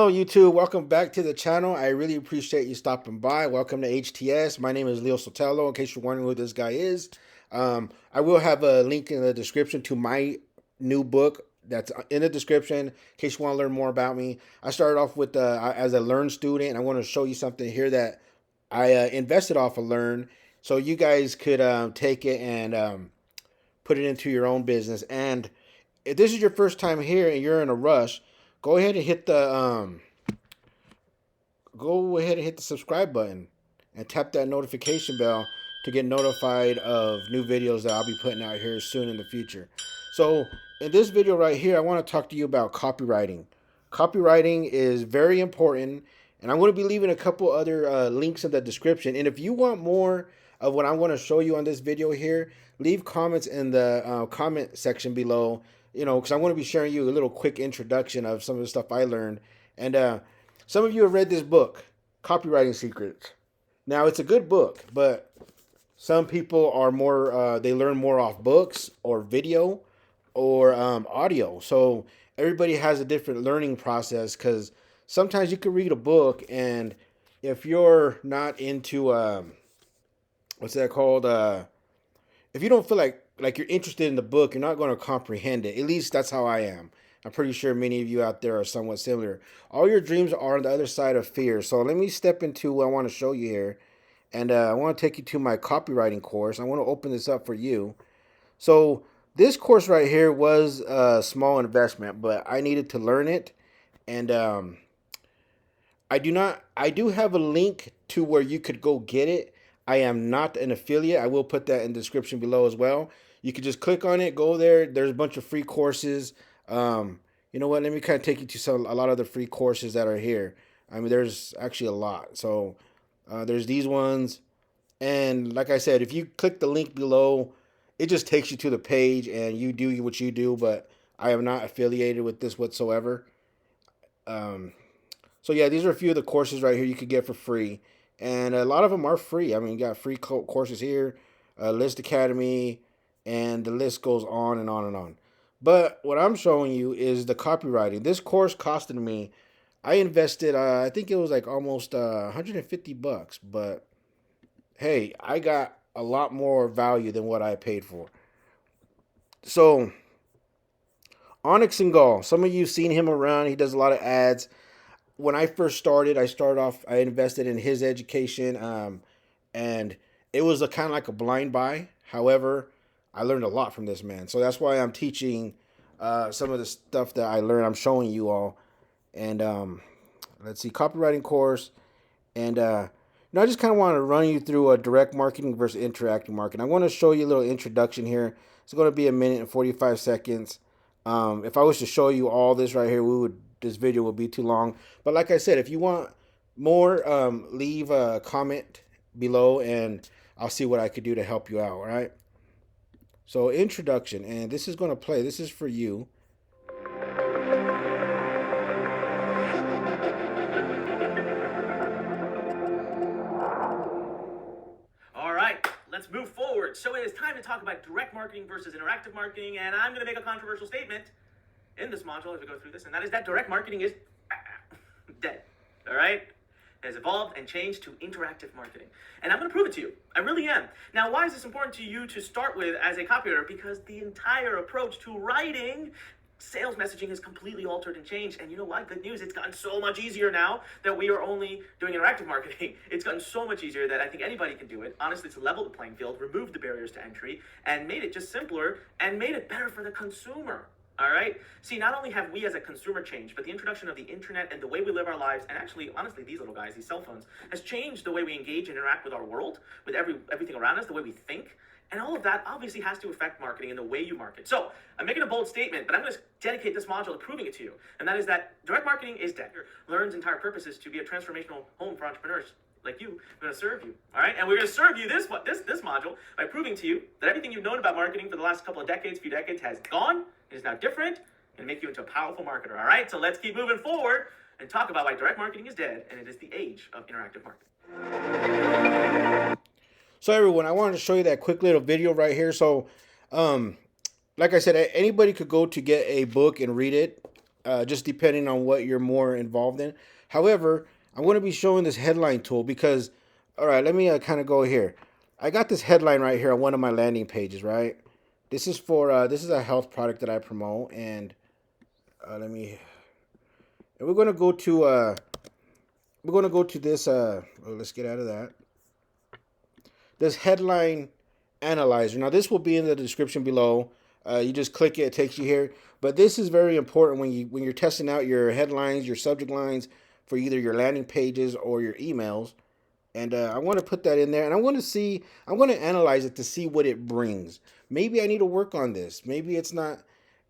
Hello YouTube, welcome back to the channel. I really appreciate you stopping by. Welcome to HTS. My name is Leo Sotelo, in case you're wondering who this guy is. I will have a link in the description to my new book that's in the description in case you want to learn more about me. I started off with as a Learn student, and I want to show you something here that I invested off of Learn, so you guys could take it and put it into your own business. And if this is your first time here and you're in a rush, go ahead and hit the subscribe button and tap that notification bell to get notified of new videos that I'll be putting out here soon in the future. So in this video right here, I want to talk to you about copywriting. Copywriting is very important, and I'm going to be leaving a couple other links in the description. And if you want more of what I'm going to show you on this video here, leave comments in the comment section below. Because I'm going to be sharing you a little quick introduction of some of the stuff I learned. And some of you have read this book, Copywriting Secrets. Now, it's a good book, but some people are more, they learn more off books or video or audio. So everybody has a different learning process, because sometimes you can read a book, and if you're not into, what's that called? If you don't feel like you're interested in the book, you're not going to comprehend it. At least that's how I am. I'm pretty sure many of you out there are somewhat similar. All your dreams are on the other side of fear. So let me step into what I want to show you here. And I want to take you to my copywriting course. I want to open this up for you. So this course right here was a small investment, but I needed to learn it. And I do have a link to where you could go get it. I am not an affiliate. I will put that in the description below as well. You can just click on it, go there. There's a bunch of free courses. You know what? Let me kind of take you to a lot of the free courses that are here. I mean, there's actually a lot. So there's these ones. And like I said, if you click the link below, it just takes you to the page and you do what you do. But I am not affiliated with this whatsoever. So yeah, these are a few of the courses right here you could get for free. And a lot of them are free. I mean, you got free courses here, List Academy, and the list goes on and on and on. But what I'm showing you is the copywriting. This course costed me, I invested, I think it was like almost $150. But hey, I got a lot more value than what I paid for. So, Anik Singal, some of you seen him around. He does a lot of ads. When I first started, I invested in his education, and it was a kind of like a blind buy. However, I learned a lot from this man. So that's why I'm teaching some of the stuff that I learned. I'm showing you all. And let's see, copywriting course. And I just kind of want to run you through a direct marketing versus interactive marketing. I want to show you a little introduction here. It's going to be a minute and 45 seconds. If I was to show you all this right here, this video will be too long. But like I said, if you want more, leave a comment below and I'll see what I could do to help you out, all right? So introduction, and this is going to play. This is for you. All right, let's move forward. So it is time to talk about direct marketing versus interactive marketing, and I'm going to make a controversial statement in this module as we go through this, and that is that direct marketing is dead. All right? It has evolved and changed to interactive marketing. And I'm going to prove it to you. I really am. Now, why is this important to you to start with as a copywriter? Because the entire approach to writing sales messaging has completely altered and changed. And you know what? Good news. It's gotten so much easier now that we are only doing interactive marketing. It's gotten so much easier that I think anybody can do it. Honestly, it's leveled the playing field, removed the barriers to entry, and made it just simpler and made it better for the consumer. All right. See, not only have we as a consumer changed, but the introduction of the internet and the way we live our lives, and actually, honestly, these little guys, these cell phones, has changed the way we engage and interact with our world, with everything around us, the way we think. And all of that obviously has to affect marketing and the way you market. So I'm making a bold statement, but I'm going to dedicate this module to proving it to you. And that is that direct marketing is dead. Learn's entire purpose is to be a transformational home for entrepreneurs like you. I'm going to serve you. All right. And we're going to serve you this module by proving to you that everything you've known about marketing for the last few decades has gone. It is now different and make you into a powerful marketer. All right. So let's keep moving forward and talk about why direct marketing is dead and it is the age of interactive marketing. So everyone, I wanted to show you that quick little video right here. So, like I said, anybody could go to get a book and read it. just depending on what you're more involved in. However, I'm going to be showing this headline tool because, all right, let me kind of go here. I got this headline right here on one of my landing pages, right? This is for this is a health product that I promote, and let me. And we're going to go to this. Let's get out of that. This headline analyzer. Now, this will be in the description below. You just click it; it takes you here. But this is very important when you're testing out your headlines, your subject lines for either your landing pages or your emails. And I want to put that in there, and I want to see. I'm going to analyze it to see what it brings. Maybe I need to work on this. Maybe it's not.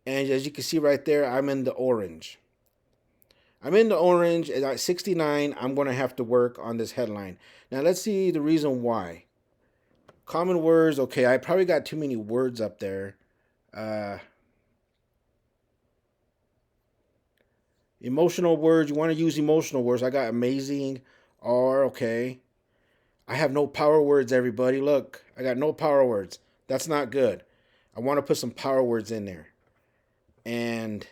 And as you can see right there, I'm in the orange. I'm in the orange, and at 69, I'm going to have to work on this headline. Now, let's see the reason why. Common words. Okay, I probably got too many words up there. Uh, Emotional words. You want to use emotional words. I got amazing. Or, okay. I have no power words, everybody. Look, I got no power words. That's not good. I want to put some power words in there. And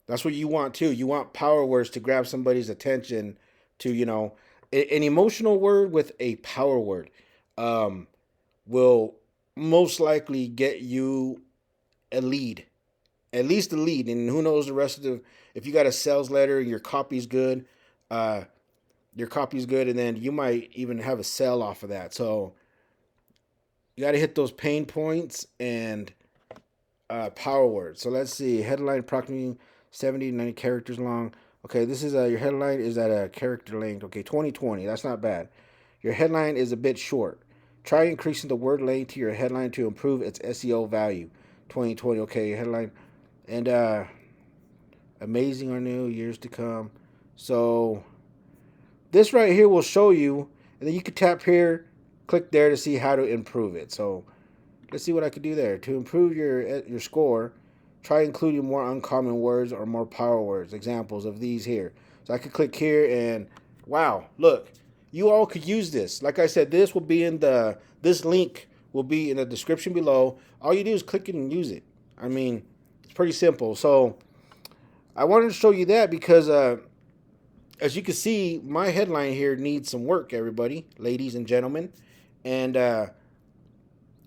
that's what you want too. You want power words to grab somebody's attention to, an emotional word with a power word um, will most likely get you a lead, at least a lead. And who knows the rest of if you got a sales letter, your copy's good, uh, and then you might even have a sell off of that. So you got to hit those pain points and power words. So let's see. Headline approximately 70 to 90 characters long. Okay, this is your headline is at a character length. Okay, 2020. That's not bad. Your headline is a bit short. Try increasing the word length to your headline to improve its SEO value. 2020. Okay, headline. And amazing or new, years to come. So this right here will show you, and then you can tap here, click there to see how to improve it. So let's see what I could do there. To improve your score, try including more uncommon words or more power words. Examples of these here. So I could click here and wow, look, you all could use this. Like I said, this link will be in the description below. All you do is click it and use it. I mean, it's pretty simple. So I wanted to show you that because as you can see, my headline here needs some work, everybody, ladies and gentlemen. And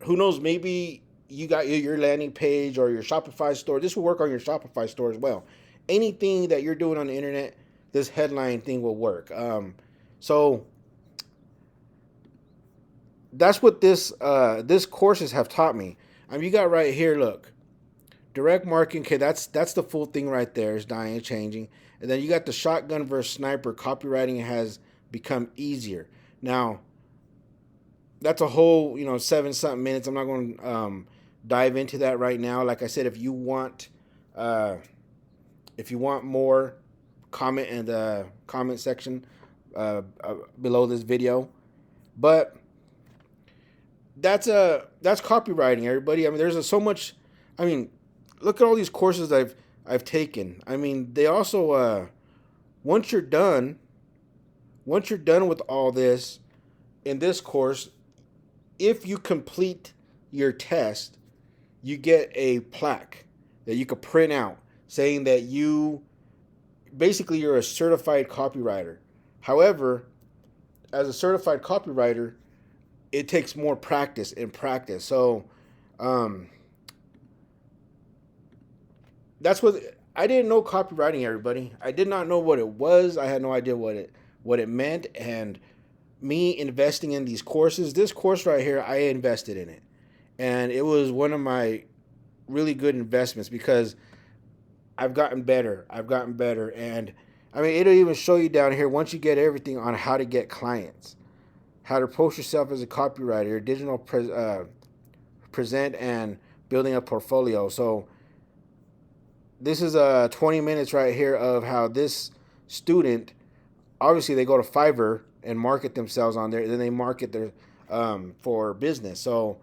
who knows, maybe you got your landing page or your Shopify store. This will work on your Shopify store as well. Anything that you're doing on the internet, this headline thing will work. So that's what this courses have taught me. You got right here, look, direct marketing. Okay, that's the full thing right there. Is dying and changing, and then you got the shotgun versus sniper. Copywriting has become easier now. That's a whole 7-something minutes. I'm not going to dive into that right now. Like I said, if you want more, comment in the comment section below this video. But that's copywriting, everybody. There's so much. Look at all these courses I've taken. They also once you're done with all this in this course, if you complete your test, you get a plaque that you could print out saying that you're a certified copywriter. However, as a certified copywriter, it takes more practice and practice. So that's what I didn't know copywriting, everybody. I did not know what it was. I had no idea what it meant. And me investing in these courses, this course right here, I invested in it. And it was one of my really good investments because I've gotten better. And it'll even show you down here once you get everything on how to get clients, how to post yourself as a copywriter, your digital present, and building a portfolio. So this is 20 minutes right here of how this student, obviously they go to Fiverr and market themselves on there, and then they market their for business. So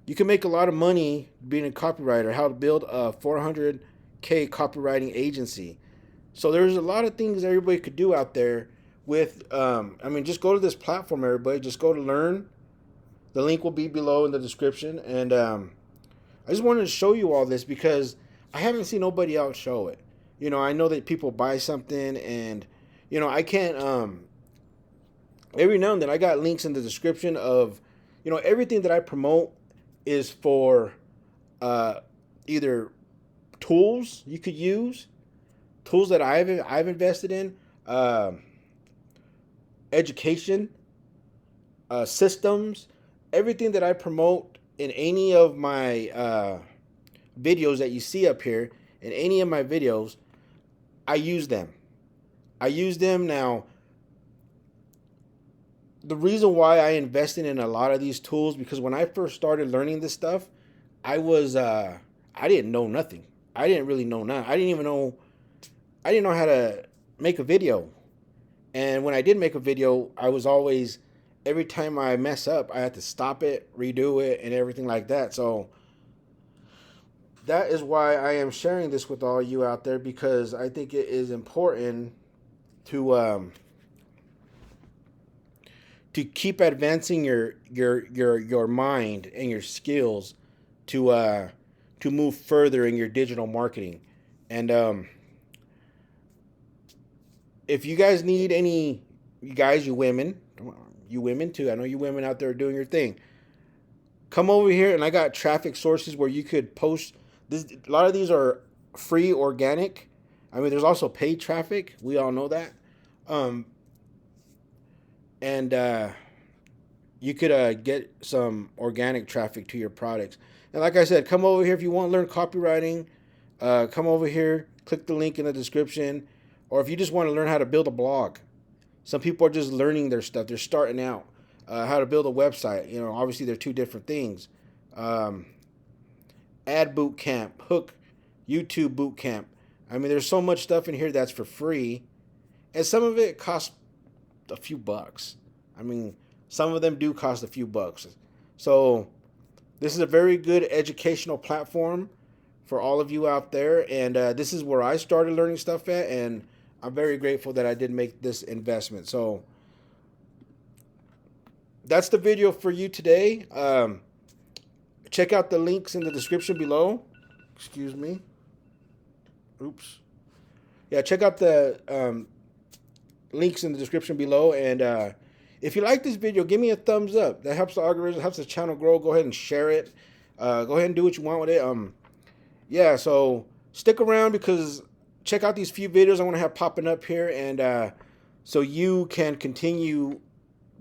you can make a lot of money being a copywriter, how to build a 400K copywriting agency. So there's a lot of things everybody could do out there with, just go to this platform, everybody. Just go to learn. The link will be below in the description. And I just wanted to show you all this because I haven't seen nobody else show it. I know that people buy something, and I can't. Every now and then, I got links in the description of, everything that I promote is for uh, either tools you could use, tools that I've invested in, education, systems, everything that I promote in any of my videos that you see up here, in any of my videos, I use them. I use them now. The reason why I invested in a lot of these tools, because when I first started learning this stuff, I didn't know nothing. I didn't really know nothing. I didn't know how to make a video. And when I did make a video, I was always, every time I mess up, I had to stop it, redo it, and everything like that. So that is why I am sharing this with all you out there, because I think it is important to keep advancing your mind and your skills to move further in your digital marketing. And if you guys need any, you women, you women too, I know you women out there are doing your thing, come over here, and I got traffic sources where you could post this. A lot of these are free, organic. I mean, there's also paid traffic, we all know that. And you could get some organic traffic to your products. And like I said, come over here if you want to learn copywriting. Come over here, click the link in the description. Or if you just want to learn how to build a blog. Some people are just learning their stuff. They're starting out. How to build a website. Obviously they're two different things. Ad boot camp, hook, YouTube boot camp. I mean, there's so much stuff in here that's for free. And some of it costs a few bucks. I mean, some of them do cost a few bucks. So this is a very good educational platform for all of you out there. And this is where I started learning stuff at. And I'm very grateful that I did make this investment. So that's the video for you today. Check out the links in the description below. Excuse me. Oops. Yeah, check out the links in the description below. And if you like this video, give me a thumbs up. That helps the algorithm, helps the channel grow. Go ahead and share it. Go ahead and do what you want with it. Yeah, so stick around, because check out these few videos I want to have popping up here, and so you can continue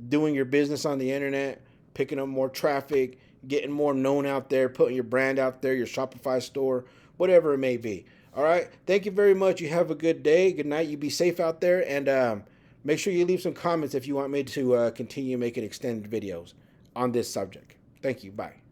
doing your business on the internet, picking up more traffic, getting more known out there, putting your brand out there, your Shopify store, whatever it may be. All right. Thank you very much. You have a good day. Good night. You be safe out there, and make sure you leave some comments if you want me to continue making extended videos on this subject. Thank you. Bye.